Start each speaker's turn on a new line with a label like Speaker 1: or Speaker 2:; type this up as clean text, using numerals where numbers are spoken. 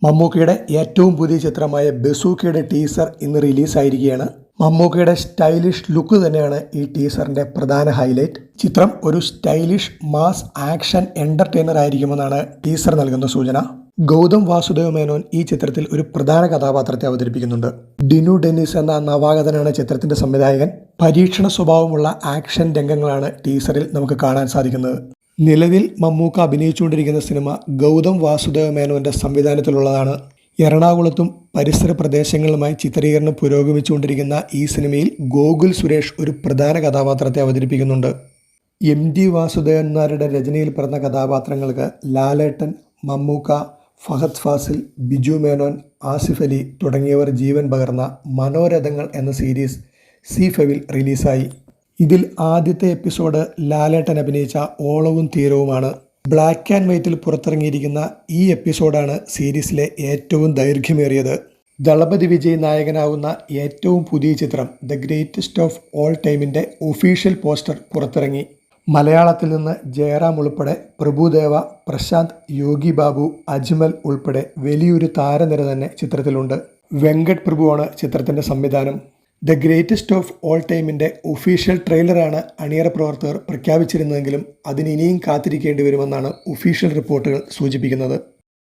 Speaker 1: മമ്മൂക്കയുടെ ഏറ്റവും പുതിയ ചിത്രമായ ബസൂക്കയുടെ ടീസർ ഇന്ന് റിലീസായിരിക്കുകയാണ്. മമ്മൂക്കയുടെ സ്റ്റൈലിഷ് ലുക്ക് തന്നെയാണ് ഈ ടീസറിന്റെ പ്രധാന ഹൈലൈറ്റ്. ചിത്രം ഒരു സ്റ്റൈലിഷ് മാസ് ആക്ഷൻ എന്റർടൈനർ ആയിരിക്കുമെന്നാണ് ടീസർ നൽകുന്ന സൂചന. ഗൗതം വാസുദേവ് മേനോൻ ഈ ചിത്രത്തിൽ ഒരു പ്രധാന കഥാപാത്രത്തെ അവതരിപ്പിക്കുന്നുണ്ട്. ഡിനു ഡെന്നിസ് എന്ന നവാഗതനാണ് ചിത്രത്തിന്റെ സംവിധായകൻ. പരീക്ഷണ സ്വഭാവമുള്ള ആക്ഷൻ രംഗങ്ങളാണ് ടീസറിൽ നമുക്ക് കാണാൻ സാധിക്കുന്നത്. നിലവിൽ മമ്മൂക്ക അഭിനയിച്ചുകൊണ്ടിരിക്കുന്ന സിനിമ ഗൗതം വാസുദേവ് മേനോന്റെ സംവിധാനത്തിലുള്ളതാണ്. എറണാകുളത്തും പരിസര പ്രദേശങ്ങളുമായി ചിത്രീകരണം പുരോഗമിച്ചുകൊണ്ടിരിക്കുന്ന ഈ സിനിമയിൽ ഗോകുൽ സുരേഷ് ഒരു പ്രധാന കഥാപാത്രത്തെ അവതരിപ്പിക്കുന്നുണ്ട്. MD വാസുദേവൻ നായരുടെ രചനയിൽ പിറന്ന കഥാപാത്രങ്ങൾക്ക് ലാലേട്ടൻ, മമ്മൂക്ക, ഫഹദ് ഫാസിൽ, ബിജു മേനോൻ, ആസിഫ് അലി തുടങ്ങിയവർ ജീവൻ പകർന്ന മനോരഥങ്ങൾ എന്ന സീരീസ് C5 റിലീസായി. ഇതിൽ ആദ്യത്തെ എപ്പിസോഡ് ലാലേട്ടൻ അഭിനയിച്ച ഓളവും തീരവുമാണ്. ബ്ലാക്ക് ആൻഡ് വൈറ്റിൽ പുറത്തിറങ്ങിയിരിക്കുന്ന ഈ എപ്പിസോഡാണ് സീരീസിലെ ഏറ്റവും ദൈർഘ്യമേറിയത്. ദളപതി വിജയ് നായകനാവുന്ന ഏറ്റവും പുതിയ ചിത്രം ദ ഗ്രേറ്റസ്റ്റ് ഓഫ് ഓൾ ടൈമിൻ്റെ ഒഫീഷ്യൽ പോസ്റ്റർ പുറത്തിറങ്ങി. മലയാളത്തിൽ നിന്ന് ജയറാം ഉൾപ്പെടെ പ്രഭുദേവ, പ്രശാന്ത്, യോഗി ബാബു, അജ്മൽ ഉൾപ്പെടെ വലിയൊരു താരനിര തന്നെ ചിത്രത്തിലുണ്ട്. വെങ്കട് പ്രഭുവാണ് ചിത്രത്തിൻ്റെ സംവിധാനം. ദ ഗ്രേറ്റസ്റ്റ് ഓഫ് ഓൾ ടൈമിൻ്റെ ഒഫീഷ്യൽ ട്രെയിലറാണ് അണിയറ പ്രവർത്തകർ പ്രഖ്യാപിച്ചിരുന്നതെങ്കിലും അതിന് ഇനിയും കാത്തിരിക്കേണ്ടി വരുമെന്നാണ് ഒഫീഷ്യൽ റിപ്പോർട്ടുകൾ സൂചിപ്പിക്കുന്നത്.